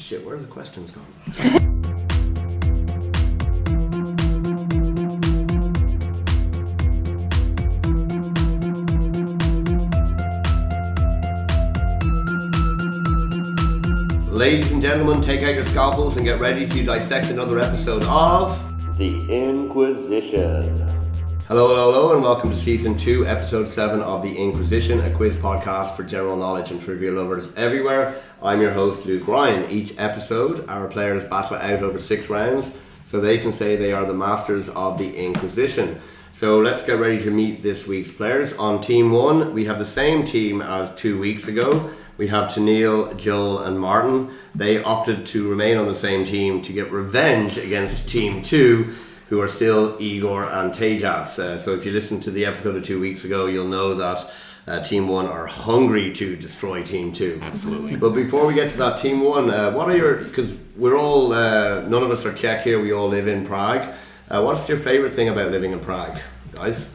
shit, where are the questions gone? Ladies and gentlemen, take out your scalpels and get ready to dissect another episode of The Inquisition. Hello, and welcome to Season 2, Episode 7 of The Inquisition, a quiz podcast for general knowledge and trivia lovers everywhere. I'm your host, Luke Ryan. Each episode, our players battle out over 6 rounds, so they can say they are the masters of The Inquisition. So let's get ready to meet this week's players. On Team 1, we have the same team as 2 weeks ago. We have Tenneal, Joel and Maarten. They opted to remain on the same team to get revenge against Team 2, who are still Igor and Tejas. So if you listened to the episode of 2 weeks ago, you'll know that Team 1 are hungry to destroy Team 2. Absolutely. But before we get to that, Team 1, what are your... Because we're all... none of us are Czech here, we all live in Prague. What's your favourite thing about living in Prague, guys?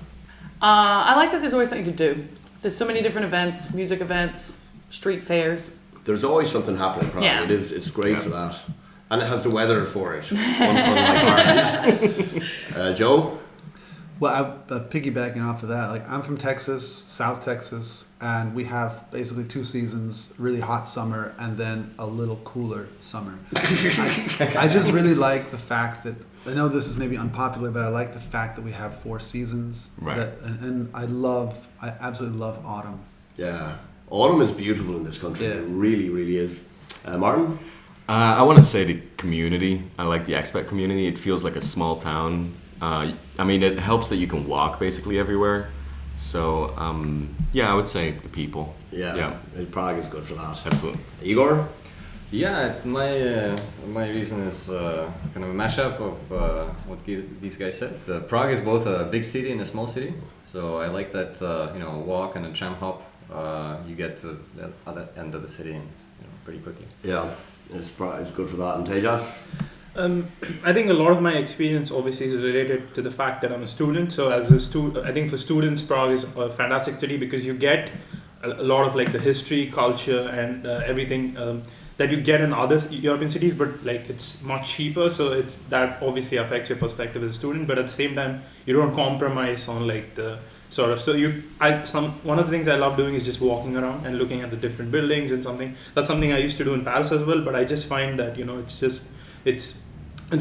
I like that there's always something to do. There's so many different events, music events, street fairs. There's always something happening in Prague. Yeah. It's great for that. And it has the weather for it, unlike Ireland. Joel? Well, piggybacking off of that, like I'm from Texas, South Texas, and we have basically 2 seasons, really hot summer and then a little cooler summer. I just really like the fact that, I know this is maybe unpopular, but I like the fact that we have 4 seasons. Right. And I absolutely love autumn. Yeah. Autumn is beautiful in this country. Yeah. It really, really is. Maarten? I want to say the community. I like the expat community. It feels like a small town. I mean, it helps that you can walk basically everywhere. So, I would say the people. Yeah. Prague is good for that. Absolutely. Igor? Yeah, my reason is kind of a mashup of what these guys said. Prague is both a big city and a small city. So I like that, walk and a tram hop, you get to the other end of the city pretty quickly. Yeah. It's good for that. And Tejas? I think a lot of my experience obviously is related to the fact that I'm a student. So as a student, I think for students, Prague is a fantastic city because you get a lot of like the history, culture, and everything that you get in other European cities, but like it's much cheaper. So that obviously affects your perspective as a student. But at the same time, you don't compromise on like the sort of, one of the things I love doing is just walking around and looking at the different buildings and that's something I used to do in Paris as well, but I just find that, it's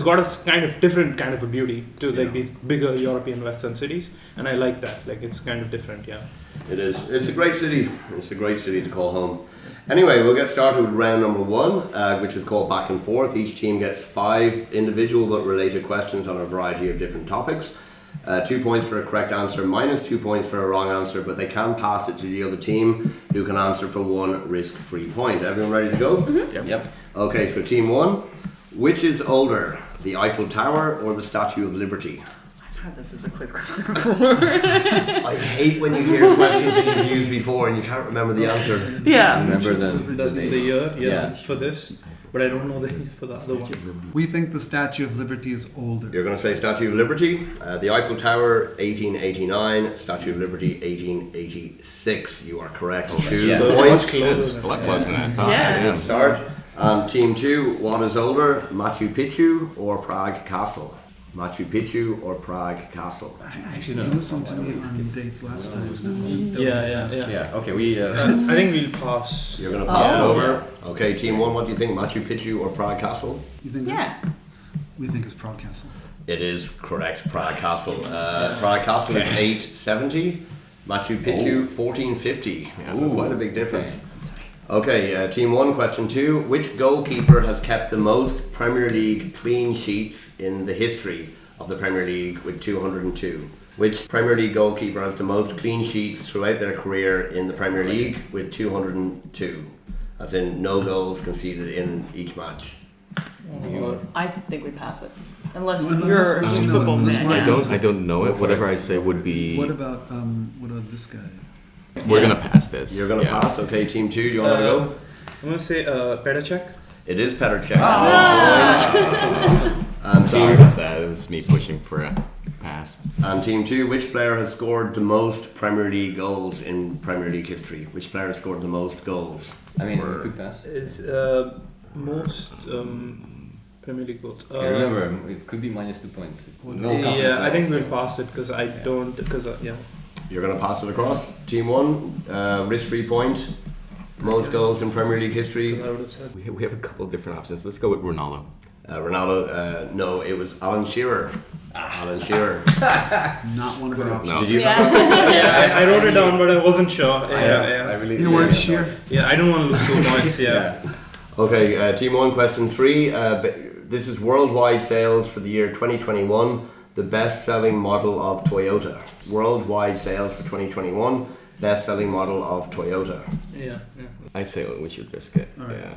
got a kind of different kind of a beauty to like these bigger European Western cities, and I like that, like it's kind of different, yeah. It is. It's a great city. It's a great city to call home. Anyway, we'll get started with round number 1, which is called Back and Forth. Each team gets 5 individual but related questions on a variety of different topics. 2 points for a correct answer, minus 2 points for a wrong answer, but they can pass it to the other team who can answer for 1 risk-free point. Everyone ready to go? Mm-hmm. Yep. Okay, so team 1, which is older, the Eiffel Tower or the Statue of Liberty? I've had this as a quiz question before. I hate when you hear questions that you've used before and you can't remember the answer. Yeah. Remember The year, Yeah. for this, but I don't know for the other one. We think the Statue of Liberty is older. You're going to say Statue of Liberty. The Eiffel Tower, 1889. Statue of Liberty, 1886. You are correct. 2 points. It's a lot closer than I thought. Yeah. Good start. And team 2, what is older, Machu Picchu or Prague Castle? Machu Picchu or Prague Castle? You listened to me on dates last time. Yeah. Okay, we... I think we'll pass. You're going to pass it over? Okay, team 1, what do you think, Machu Picchu or Prague Castle? You think we think it's Prague Castle. It is correct, Prague Castle. Prague Castle is 870, Machu Picchu 1450. So quite a big difference. Okay, team 1, question 2. Which goalkeeper has kept the most Premier League clean sheets in the history of the Premier League with 202? Which Premier League goalkeeper has the most clean sheets throughout their career in the Premier League with 202? As in no goals conceded in each match. I think we pass it. Unless you're a huge football fan. I don't know it. Whatever I say would be... What about this guy? We're going to pass this. You're going to pass? Okay, team 2, do you want to go? I'm going to say Petr Cech. It is Petr Cech. And Sorry about that. It was me pushing for a pass. And team 2, which player has scored the most Premier League goals in Premier League history? Which player has scored the most goals? I mean, quick pass. Is Most Premier League votes. Remember, it could be minus 2 points. No Yeah, I think we'll pass it because I don't. Because yeah. You're going to pass it across. Team 1, risk-free point. Most goals in Premier League history. I would have said. We have a couple of different options. Let's go with Ronaldo. Ronaldo, no, it was Alan Shearer. Alan Shearer. Not one of our options. No. Did you? Yeah, I wrote it down, but I wasn't sure. Yeah. I really. You weren't sure. Yeah, I don't want to lose 2 points. Yeah. Okay, Team 1, question 3. This is worldwide sales for the year 2021. The best-selling model of Toyota. Worldwide sales for 2021. Best-selling model of Toyota. Yeah. I say we should risk it. All right. Yeah.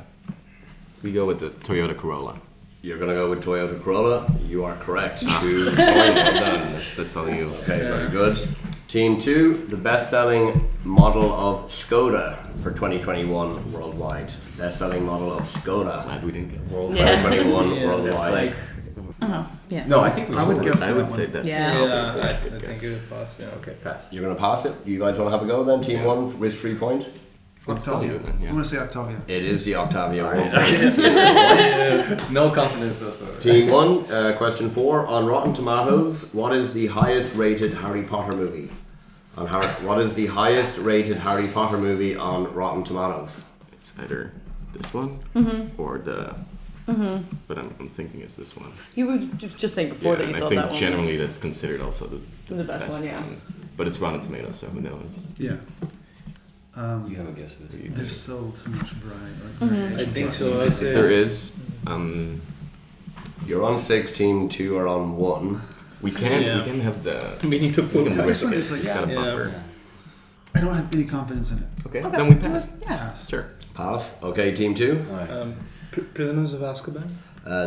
We go with the Toyota Corolla. You're going to go with Toyota Corolla. You are correct. 2 points. Well done. That's all you. Okay, very good. Team 2, the best-selling model of Skoda for 2021 worldwide. Best-selling model of Skoda. Glad we didn't get World Yeah. 2021 That's worldwide. like. Yeah. No, I think we I would should. guess I that would one. say that's Yeah. I good think guess. it would pass. Yeah. Okay, pass. You're going to pass it? You guys want to have a go then? Team 1, risk-free point. Octavia. Yeah. I'm gonna say Octavia. It is the Octavia one. No confidence whatsoever. Team 1, question 4. On Rotten Tomatoes, what is the highest rated Harry Potter movie? What is the highest rated Harry Potter movie on Rotten Tomatoes? It's either this one or the. But I'm thinking it's this one. You were just saying before that you and I thought think that one generally that's considered also The best one, yeah. But it's Rotten Tomatoes, so who knows? Yeah. You have a guess for this. There's so much variety. I think so. I say. There is. You're on 6, Team 2 are on 1. We can Yeah. have the. We need to pull We can This risk one it. is like- Got a Yeah. buffer. I don't have any confidence in it. Okay. Okay. Then we pass. Yeah. Pass. Sure. Pass. Okay, Team 2. Alright. Prisoners of Azkaban.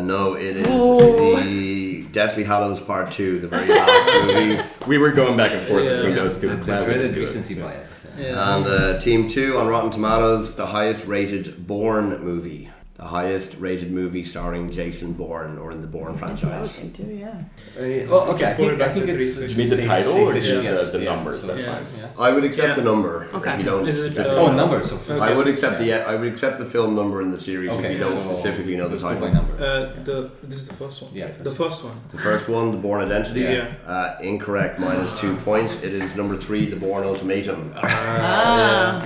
No, it is Ooh. the Deathly Hallows Part 2, the very last movie. We were going back and forth Yeah. between those two. The Glad we dreaded didn't do it. recency bias. Yeah. And Team 2 on Rotten Tomatoes, the highest rated Bourne movie. The highest rated movie starring Jason Bourne, or in the Bourne I was franchise. thinking too, yeah. Well, okay. I Put it think back to it's. three. Do you mean the title or do you safe mean guess. the Yeah, numbers? so- That's Yeah. fine. I would accept Yeah. the number Okay. if you don't Is it, specifically. Oh, numbers. So Okay. I would accept I would accept the film number in the series if Okay, you don't so specifically know the let's go by title. number. This is the first one. Yeah, The first one. The first one, The Bourne Identity. Yeah. Incorrect, minus 2 points. It is number 3, The Bourne Ultimatum,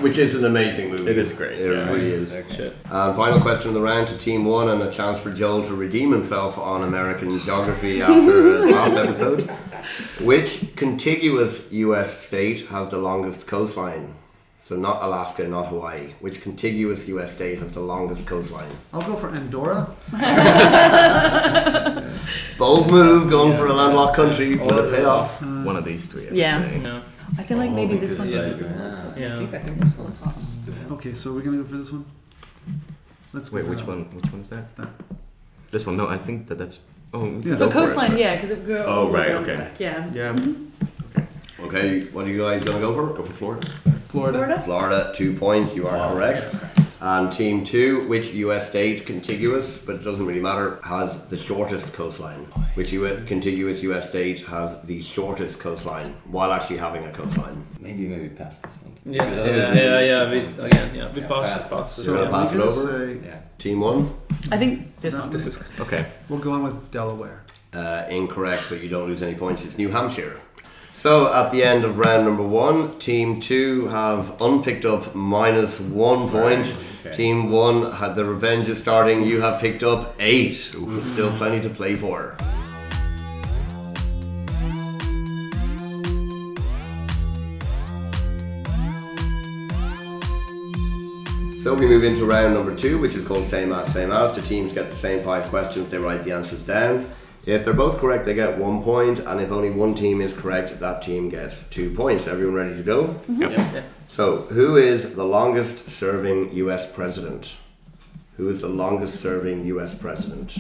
which is an amazing movie. It is great, It yeah. really is. Shit. Final question of the round to Team 1, and a chance for Joel to redeem himself on American geography after his last episode. Which contiguous US state has the longest coastline? So not Alaska, not Hawaii. Which contiguous US state has the longest coastline? I'll go for Andorra. Bold move, going for a landlocked country. Will it pay off? One of these three, I would Yeah. say. Yeah. I feel like maybe this one Yeah, just Yeah. I think this one's. Okay, so we're gonna go for this one. Let's go Wait, for which that one? Which one is that? That. This one? No, I think that's. Oh, we can Yeah. go the for it. coastline, yeah, because it goes. Oh, right, okay. Yeah. Yeah. Okay, what are you guys going to go for? Go for Florida. Florida. Florida, 2 points. You are correct. And Team 2, which US state contiguous, but it doesn't really matter, has the shortest coastline? Which contiguous US state has the shortest coastline while actually having a coastline? Maybe pass this one. Yeah. Because We pass. So you're gonna pass it we're gonna over? say Yeah. Team 1? I think this No. one. This is okay. we'll go on with Delaware. Incorrect, but you don't lose any points. It's New Hampshire. So at the end of round number 1, Team 2 have unpicked up minus 1 point. Okay. Team 1 had the revenge is starting. You have picked up 8. Ooh, still plenty to play for. So we move into round number 2, which is called Same As, Same As. The teams get the same 5 questions, they write the answers down. If they're both correct, they get 1 point, and if only one team is correct, that team gets 2 points. Everyone ready to go? Yeah. So, who is the longest serving US president? Who is the longest serving US president?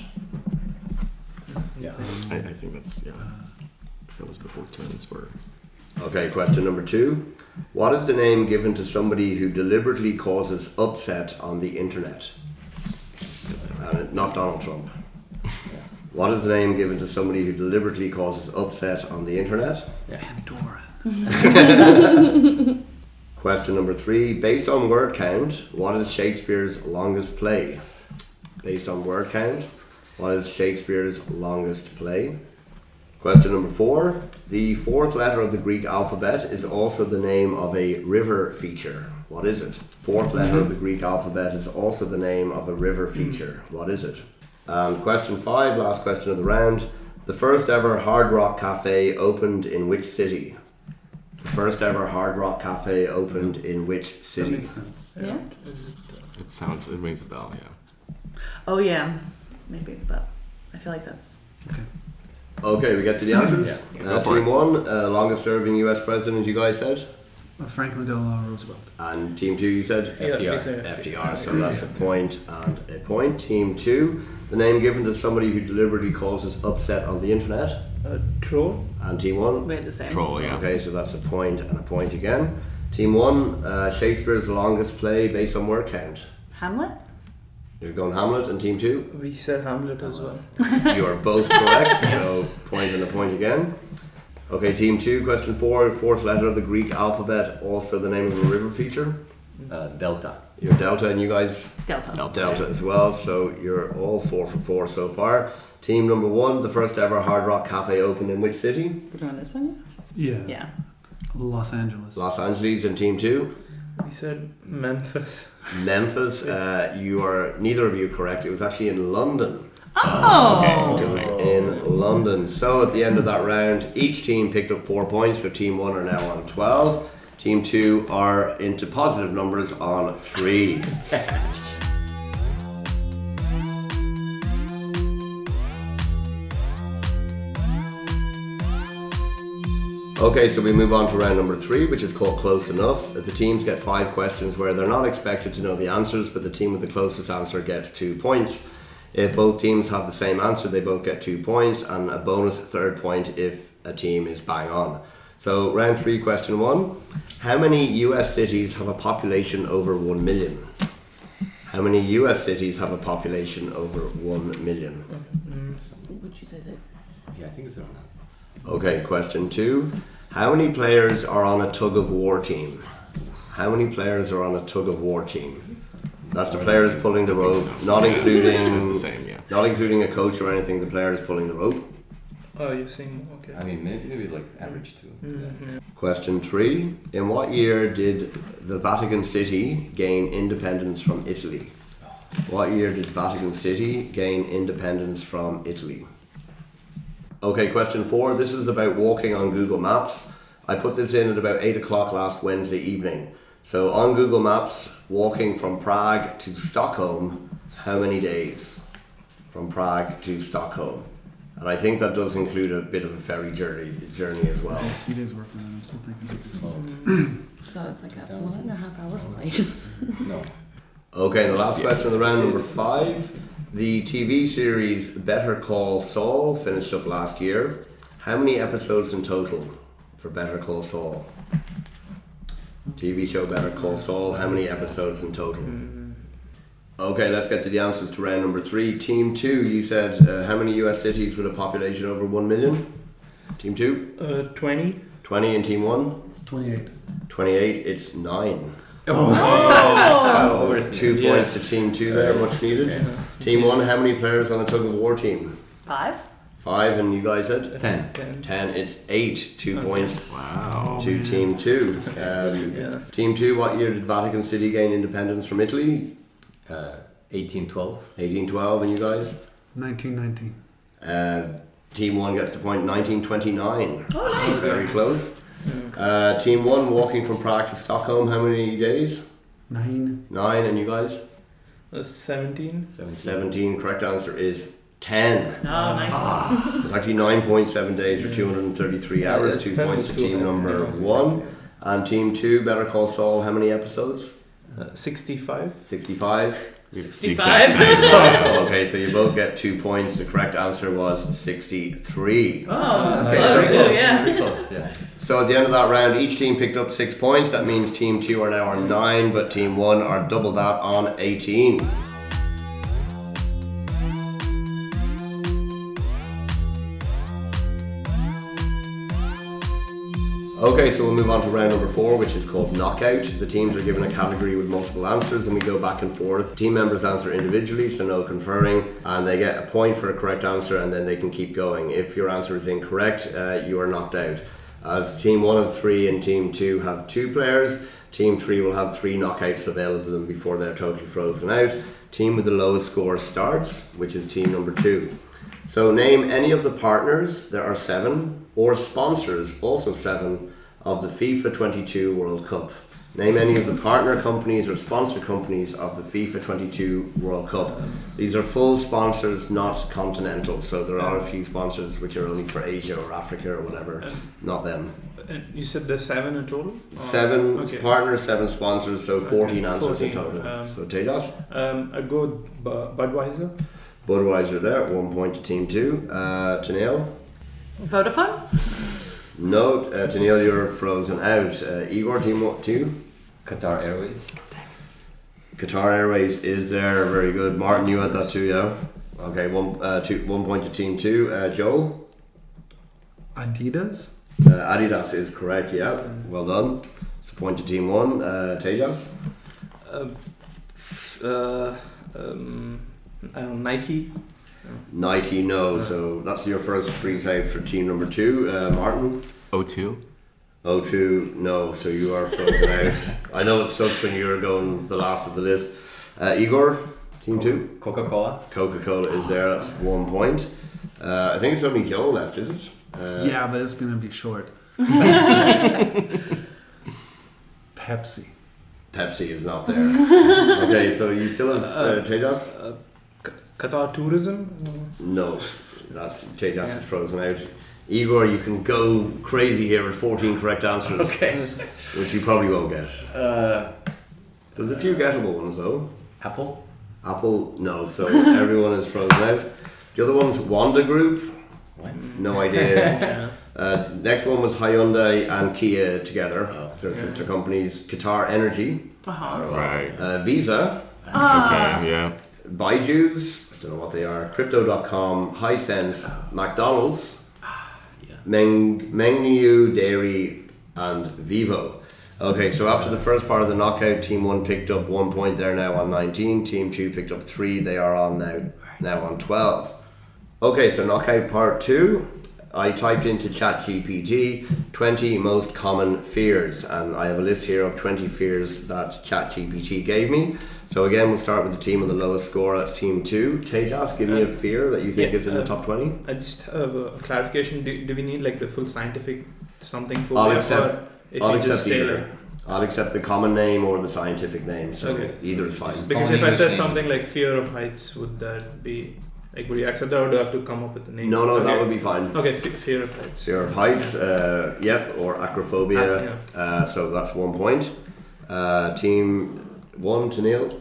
Yeah. I think that's yeah. 'Cause that was before terms were. Okay, question number 2. What is the name given to somebody who deliberately causes upset on the internet? Not Donald Trump. What is the name given to somebody who deliberately causes upset on the internet? Andorra. Question number 3. Based on word count, what is Shakespeare's longest play? based on word count. What is Shakespeare's longest play? Question number 4. The fourth letter of the Greek alphabet is also the name of a river feature. What is it? Fourth letter of the Greek alphabet is also the name of a river feature. What is it? And question 5, last question of the round. The first ever Hard Rock Cafe opened in which city? The first ever Hard Rock Cafe opened in which That city? makes sense. Yeah. It rings a bell, yeah. Oh yeah, maybe, but I feel like that's. Okay, we get to the answers. Let's go for Team it. 1, longest serving US president, you guys said. Franklin Delano Roosevelt. And Team 2, you said? Yeah, FDR. we said FDR, so that's a point and a point. Team 2, the name given to somebody who deliberately causes upset on the internet. Troll. And Team 1? We had the same. Troll, yeah. Okay, so that's a point and a point again. Team 1, Shakespeare's longest play based on word count. Hamlet. You're going Hamlet. And Team 2? We said Hamlet as well. You are both correct, so point and a point again. Okay, Team 2, question 4, fourth letter of the Greek alphabet, also the name of a river feature. Delta. You're Delta, and you guys Delta. Delta as well, so you're all 4 for 4 so far. Team number 1, the first ever Hard Rock Cafe opened in which city? We're doing this one. Yeah. Yeah. Los Angeles. Los Angeles. And Team 2? We said Memphis. Memphis. You are neither of you correct. It was actually in London. Oh. It was in London. So at the end of that round, each team picked up 4 points. So Team 1 are now on 12. Team 2 are into positive numbers on 3. Okay, so we move on to round number 3, which is called Close Enough. The teams get 5 questions where they're not expected to know the answers, but the team with the closest answer gets 2 points. If both teams have the same answer, they both get 2 points, and a bonus third point if a team is bang on. So round 3, question 1. How many US cities have a population over 1 million? How many US cities have a population over 1 million? Would you say that? Yeah, I think so. Okay, question 2. How many players are on a tug of war team? How many players are on a tug of war team? That's the players pulling the rope, not including The same, yeah. not including a coach or anything. The players pulling the rope. Oh, you're saying okay. I mean, maybe like average 2. Mm-hmm. Question 3. In what year did the Vatican City gain independence from Italy? What year did Vatican City gain independence from Italy? Okay, question 4. This is about walking on Google Maps. I put this in at about 8 o'clock last Wednesday evening. So on Google Maps, walking from Prague to Stockholm, how many days? From Prague to Stockholm. And I think that does include a bit of a ferry journey as well. It's a few days working on it. I'm still thinking about this. So it's like a 1.5 hour flight. No. Okay, the last question of the round, number 5. The TV series Better Call Saul finished up last year. How many episodes in total for Better Call Saul? TV show Better Call Saul, how many episodes in total? Okay, let's get to the answers to round number 3. Team 2, you said how many US cities with a population over 1 million? Team 2? 20. 20 in Team 1? 28. 28, it's 9. Oh. So 2 points to Team 2 there, much needed. Team 1, how many players on a tug of war team? 5. 5, and you guys said? 10. 10, it's 8, 2 points Wow. to Team 2. Team 2, what year did Vatican City gain independence from Italy? 1812. 1812, and you guys? 1919. Team 1 gets the point, 1929. Oh, nice. Very close. Team 1, walking from Prague to Stockholm, how many days? 9. 9, and you guys? 17. 17, correct answer is 10. Oh, nice. It's actually 9.7 days or 233 hours, 2 points to team number 1. And Team 2, Better Call Saul, how many episodes? 65. 65. It's the exact 65. same. Okay, so you both get 2 points. The correct answer was 63. Oh, Okay, close very too, close. yeah. Pretty close, yeah. So at the end of that round, each team picked up 6 points. That means Team 2 are now on 9, but Team 1 are double that on 18. Okay, so we'll move on to round number 4, which is called Knockout. The teams are given a category with multiple answers and we go back and forth. Team members answer individually, so no conferring, and they get a point for a correct answer and then they can keep going. If your answer is incorrect, you are knocked out. As Team 1 of 3 and Team 2 have 2 players, Team 3 will have 3 knockouts available to them before they're totally frozen out. Team with the lowest score starts, which is team number 2. So name any of the partners, there are 7, or sponsors, also 7, of the FIFA 22 World Cup. Name any of the partner companies or sponsor companies of the FIFA 22 World Cup. These are full sponsors, not continental, so there are a few sponsors which are only for Asia or Africa or whatever, not them. You said there's 7 in total? 7 okay. partners, 7 sponsors, so 14 answers in 14, total. So Tejas? I'd go with Budweiser. Budweiser there, 1 point to Team 2. Tenneal? Vodafone? No, Tenneal, you're frozen out. Igor, Team 2? Qatar Airways. Qatar Airways is there, very good. Maarten, you had that too, yeah? Okay, 1 point to Team 2. Joel? Adidas? Adidas is correct, yeah. Well done. It's a point to Team 1. Tejas? Nike. Nike, no. So that's your first freeze out for team number 2. Maarten? O2. O2, no. So you are frozen out. I know it sucks when you're going the last of the list. Igor? Team 2? Coca-Cola. Coca-Cola is there. That's 1 point. I think it's only Joel left, is it? Yeah, but it's going to be short. Pepsi. Pepsi is not there. Okay, so you still have Tejas? Qatar Tourism. No, that's Tejas is frozen out. Igor, you can go crazy here with 14 correct answers, Okay. which you probably won't get. There's a few gettable ones though. Apple. Apple, no, so everyone is frozen out. The other one's Wanda Group. What? No idea. Next one was Hyundai and Kia together. They're sister companies. Qatar Energy. Right. Visa. Okay, yeah. Baiju's. I don't know what they are. Crypto.com. Hisense. McDonald's. Mengniu Dairy and Vivo. Okay, so after the first part of the knockout, Team 1 picked up 1 point. They're now on 19. Team 2 picked up 3. They are on now on 12. Okay, so knockout part 2. I typed into ChatGPT 20 most common fears, and I have a list here of 20 fears that ChatGPT gave me. So again, we'll start with the team with the lowest score. That's Team 2. Tejas, give me a fear that you think is in the top 20. I just have a clarification. Do we need like the full scientific something for I'll that, accept. or if I'll you accept just say either. like, I'll accept the common name or the scientific name. So Okay, either is fine. because Common if I English said name. something like fear of heights, would that be like, would you accept that, or do I have to come up with the name? No, okay. that would be fine. Okay, fear of heights. Fear of heights, yep, or acrophobia. So that's 1 point. Team 1, Tenneal.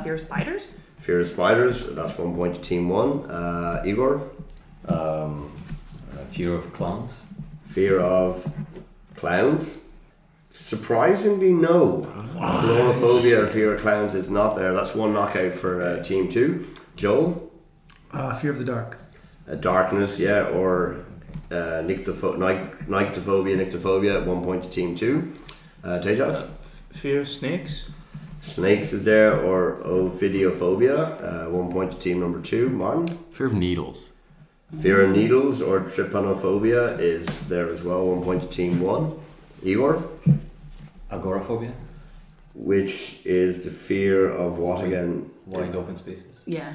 Fear of spiders? Fear of spiders, that's 1 point to Team 1. Igor. Fear of clowns. Fear of clowns. Surprisingly, no. Chlorophobia or fear of clowns is not there. That's 1 knockout for Team 2. Joel. Fear of the dark. Darkness, yeah, or nyctophobia, 1 point to Team 2. Tejas. Fear of snakes. Snakes is there, or ophidiophobia, 1 point to team number 2. Maarten. Fear of needles. Fear of needles or trypanophobia is there as well, 1 point to team 1. Igor. Agoraphobia. Which is the fear of what again? Wide open spaces. Yeah.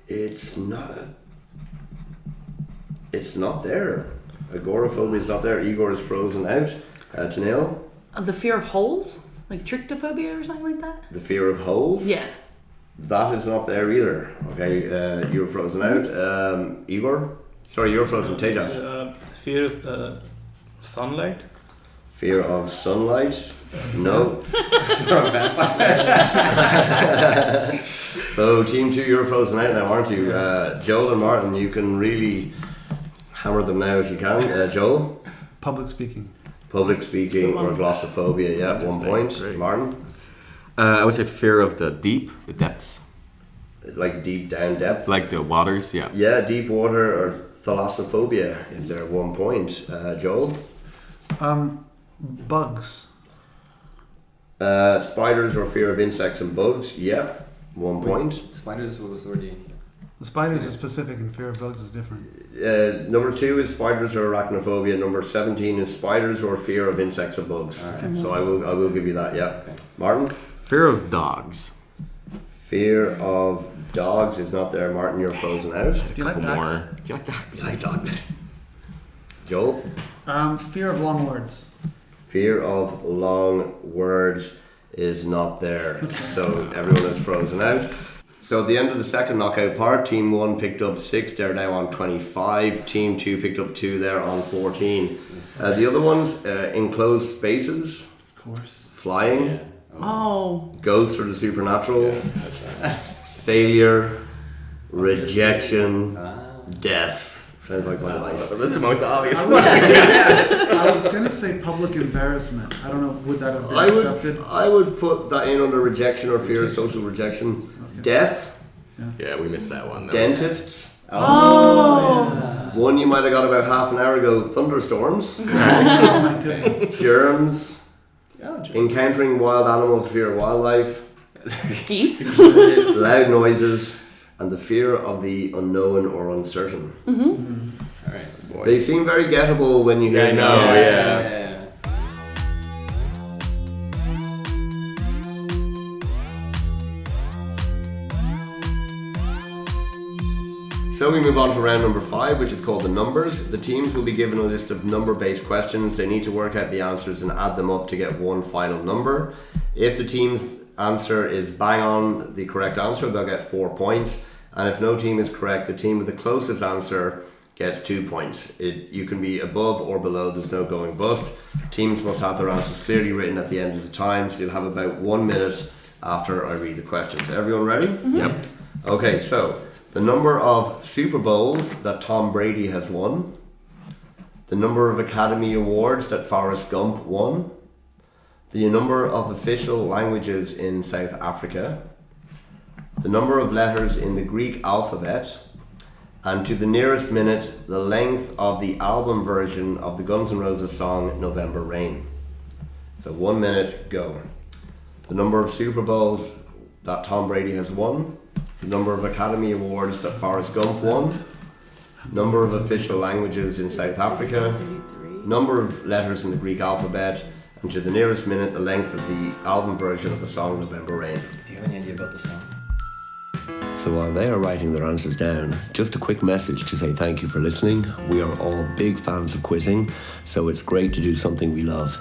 It's not there. Agoraphobia is not there. Igor is frozen out. Tenneal. The fear of holes? Like tryptophobia or something like that? The fear of holes. Yeah. That is not there either. Okay, you're frozen out. Igor? Sorry, you're frozen. Tejas. Fear of sunlight. Fear of sunlight? No. So, Team 2, you're frozen out now, aren't you? Joel and Maarten, you can really hammer them now if you can. Joel? Public speaking. Public speaking or glossophobia, yeah, 1 point. Great. Maarten? I would say fear of the deep, the depths. Like deep down depth? Like the waters, yeah. Yeah, deep water or thalassophobia is there, 1 point. Joel? Bugs. Spiders or fear of insects and bugs. Yep, 1 point. Spiders was already. The spiders is specific and fear of bugs is different. Number 2 is spiders or arachnophobia. Number 17 is spiders or fear of insects and bugs. Alright. So I will give you that. Yeah. Okay. Maarten. Fear of dogs. Fear of dogs is not there. Maarten, you're frozen out. Do you like Couple dogs? more. Do you like dogs? I like dogs. Joel. Fear of long words. Fear of long words is not there. So everyone is frozen out. So at the end of the second knockout part, Team 1 picked up 6, they're now on 25. Team 2 picked up 2, they're on 14. The other ones, enclosed spaces, Of course. flying, Oh. ghosts or the supernatural, failure, rejection, death. Sounds like my life. That's the most obvious I one. was gonna say public embarrassment. I don't know, would that have been I accepted? would put that in under rejection or fear of social rejection. Okay. Death, Yeah, we missed that one. That was- dentists. Oh. One you might have got about half an hour ago, thunderstorms. Oh my goodness. Germs, Oh, encountering wild animals, fear of wildlife, Geese. loud noises, and the fear of the unknown or uncertain. Alright. They seem very gettable when you hear I them. know, Yeah. yeah. So we move on to round number 5, which is called the numbers. The teams will be given a list of number-based questions. They need to work out the answers and add them up to get one final number. If the team's answer is bang on the correct answer, they'll get 4 points. And if no team is correct, the team with the closest answer gets 2 points. You can be above or below, there's no going bust. Teams must have their answers clearly written at the end of the time, so you'll have about 1 minute after I read the questions. Everyone ready? Yep. Okay, so the number of Super Bowls that Tom Brady has won, the number of Academy Awards that Forrest Gump won, the number of official languages in South Africa, the number of letters in the Greek alphabet, and to the nearest minute, the length of the album version of the Guns N' Roses song November Rain. So 1 minute, go. The number of Super Bowls that Tom Brady has won, the number of Academy Awards that Forrest Gump won, number of official languages in South Africa, number of letters in the Greek alphabet, and to the nearest minute, the length of the album version of the song November Rain. Do you have any idea about the song? So while they are writing their answers down, just a quick message to say thank you for listening. We are all big fans of quizzing, so it's great to do something we love.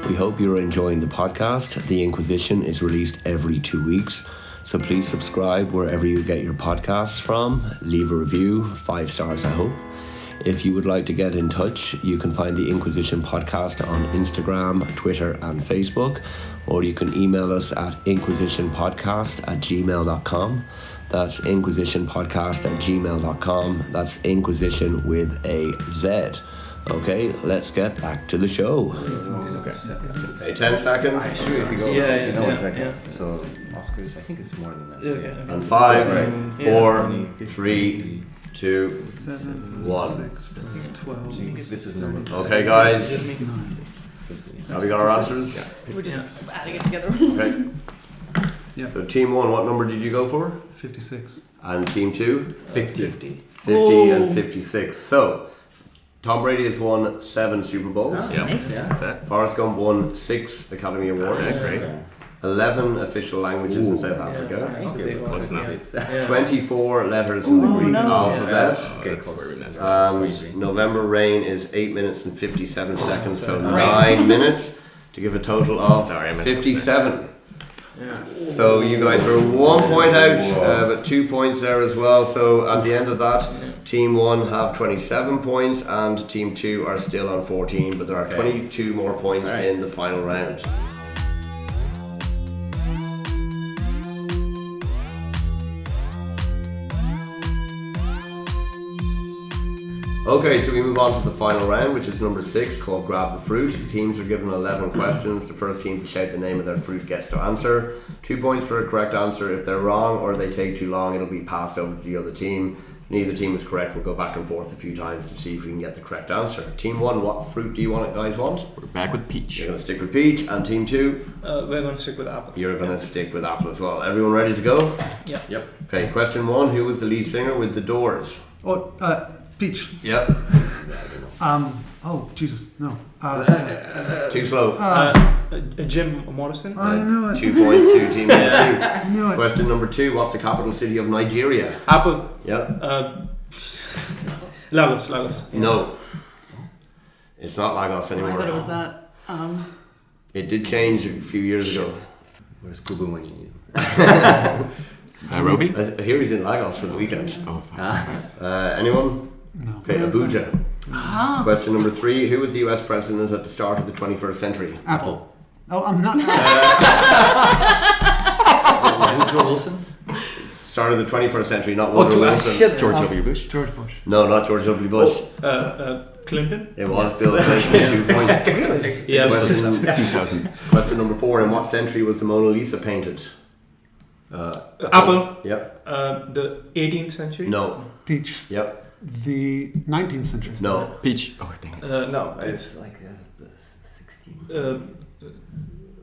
We hope you're enjoying the podcast. The Inquizition is released every 2 weeks, so please subscribe wherever you get your podcasts from. Leave a review, 5 stars I hope. If you would like to get in touch, you can find the Inquizition podcast on Instagram, Twitter and Facebook, or you can email us at inquisitionpodcast@gmail.com. That's inquisitionpodcast@gmail.com. That's Inquisition with a Z. Okay, let's get back to the show. Okay, 10 seconds. Sure, if you go, Yeah, if you know yeah, exactly. yeah. So Oscars, I think it's more than that. Yeah. And 5, Right. 4, 3, 2, 7, 1. 6, 12, This is number. Okay, guys. Have we got our answers? We're just adding it together. Okay. Yeah. So team 1, what number did you go for? 56. And team 2? 50. 50 and Oh. 56. So, Tom Brady has won 7 Super Bowls. Yep. Nice. That. Forrest Gump won 6 Academy Awards. Okay, great. 11 official languages in South Africa. Okay, Close enough. 24 letters in the Oh, Greek no. alphabet. Okay, That's where we messed up. And November Rain is 8 minutes and 57 seconds, so 9 minutes to give a total of Sorry, I messed up 57. So you guys are 1 point out, but 2 points there as well. So at the end of that, Team 1 have 27 points and Team 2 are still on 14, but there are 22 more points Alright. in the final round. Okay, so we move on to the final round, which is number 6, called Grab the Fruit. Teams are given 11 questions. The first team to shout the name of their fruit gets to answer. 2 points for a correct answer. If they're wrong or they take too long, it'll be passed over to the other team. neither team is correct, we'll go back and forth a few times to see if we can get the correct answer. Team 1, what fruit do you guys want? We're back with peach. You're going to stick with peach. And Team 2? We're going to stick with apple. You're going to stick with apple as well. Everyone ready to go? Yeah. Yep. Okay, question 1. Who was the lead singer with The Doors? Oh, Peach. Yep. Oh, Jesus, no. Too slow. Jim Morrison. I know it. 2 points to Team 2. I knew it. Question number 2. What's the capital city of Nigeria? Apple. Yep. Lagos. No. It's not Lagos I anymore. thought it was that. It did change a few years ago. Where's Kubu when you need him? Nairobi? I hear he's in Lagos for the weekend. Oh, fuck. Anyone? No. Okay, Abuja. Question number 3. Who was the US president at the start of the 21st century? Apple. Oh, I'm not. Woodrow Wilson? Start of the 21st century, not Woodrow Wilson. Shit. George W. Bush? George Bush. No, not George W. Bush. Clinton. It was Bill Clinton. 2 points. Yeah. Question, 2000. question number 4. In what century was the Mona Lisa painted? Apple. Yep. The 18th century. No. Peach. Yep. The 19th century. No. Peach. Oh, dang it. No, it's like 16.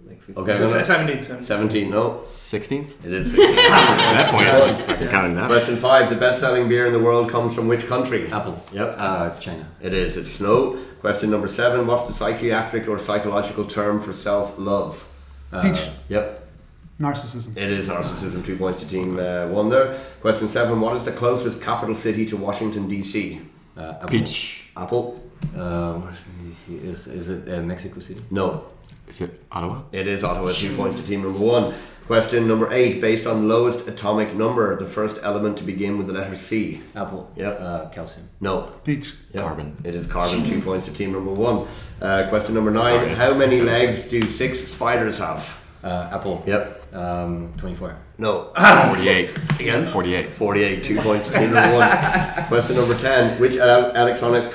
Like 15. Okay. No, no. 17th. 17. No. 16th? It is 16. At that point, I was fucking counting that. Question 5. The best-selling beer in the world comes from which country? Apple. Yep. China. It is. It's snow. Question number 7. What's the psychiatric or psychological term for self-love? Peach. Yep. Narcissism. It is narcissism. 2 points to Team 1 there. Question 7. What is the closest capital city to Washington, D.C.? Apple. Peach. Apple? Washington D.C. Is it Mexico City? No. Is it Ottawa? It is Ottawa. 2 points to Team number 1. Question number 8. Based on lowest atomic number, the first element to begin with the letter C. Apple. Yep. Calcium. No. Peach. Yep. Carbon. It is carbon. 2 points to Team number 1. Question number 9. Sorry, How many legs do 6 spiders have? Apple. Yep. 24. No. 48. Again? 48. 48. 2 points to Team number 1. Question number 10. Which electronics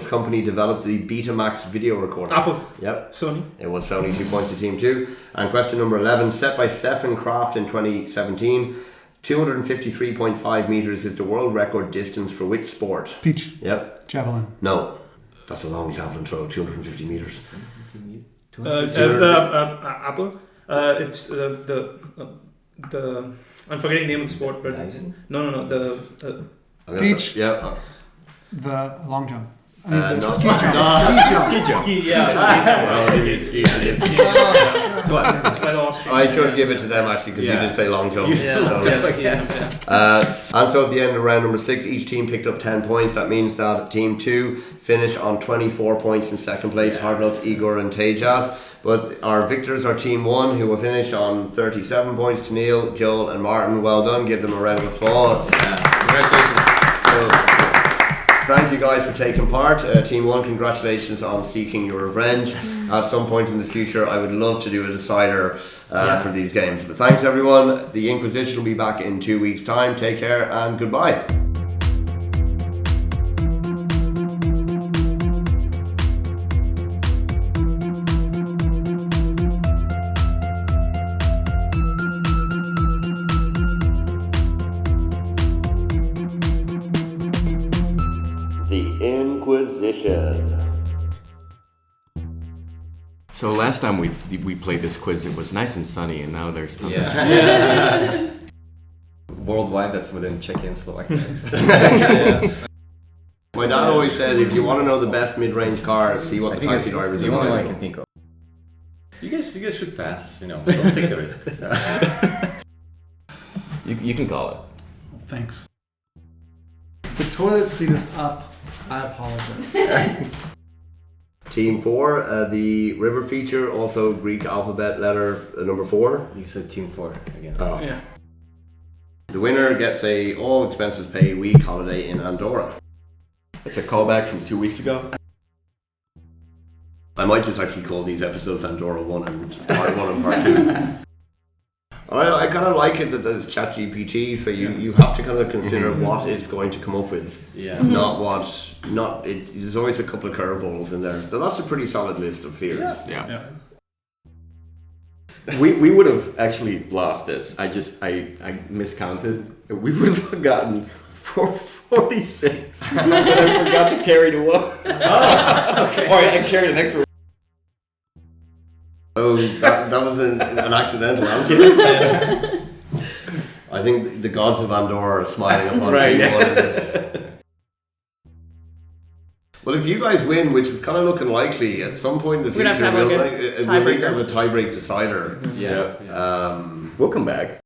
company developed the Betamax video recorder? Apple. Yep. Sony. It was Sony. 2 points to Team 2. And question number 11. Set by Stephen Kraft in 2017, 253.5 meters is the world record distance for which sport? Peach. Yep. Javelin. No. That's a long javelin throw. 250 meters. Apple. It's the I'm forgetting the name of the sport, but it's no. The Peach. Yeah. The long jump. No. Ski jump. Ski jump. ski. Yeah. It's quite awesome. I should give it to them actually because you did say long jump. And so at the end of round number 6, each team picked up 10 points. That means that Team 2 finished on 24 points in second place. Hard luck, Igor and Tejas. But our victors are Team 1, who were finished on 37 points. Tenneal, Joel and Maarten. Well done. Give them a round of applause. Congratulations. So, thank you guys for taking part. Team 1, congratulations on seeking your revenge. At some point in the future, I would love to do a decider for these games. But thanks everyone. The Inquizition will be back in 2 weeks' time. Take care and goodbye. The Inquizition. So last time we played this quiz, it was nice and sunny, and now there's thunder. Yeah. Worldwide, that's within Czechia and Slovakia. My dad always said, if you want to know the best mid-range car, see what the taxi drivers the are only one I doing. can think of. You guys should pass. Don't take the risk. You can call it. Thanks. The toilet seat is up. I apologize. Team 4, the river feature, also Greek alphabet letter number 4. You said Team 4 again. Oh. Yeah. The winner gets a all expenses paid week holiday in Andorra. It's a callback from 2 weeks ago. I might just actually call these episodes Andorra 1 and part 1 and part 2. I kind of like it that there's ChatGPT, so you have to kind of consider what it's going to come up with. Yeah. There's always a couple of curveballs in there. So that's a pretty solid list of fears. Yeah. We would have actually lost this. I miscounted. We would have gotten 46. But I forgot to carry the one. Oh, okay. Or I carried the next one. Oh, that was an accidental answer. I think the gods of Andorra are smiling upon Right, you. yeah. Well, if you guys win, which is kind of looking likely, at some point in the We're gonna future, have to have we'll need to have a tie-break decider. Yeah. We'll come back.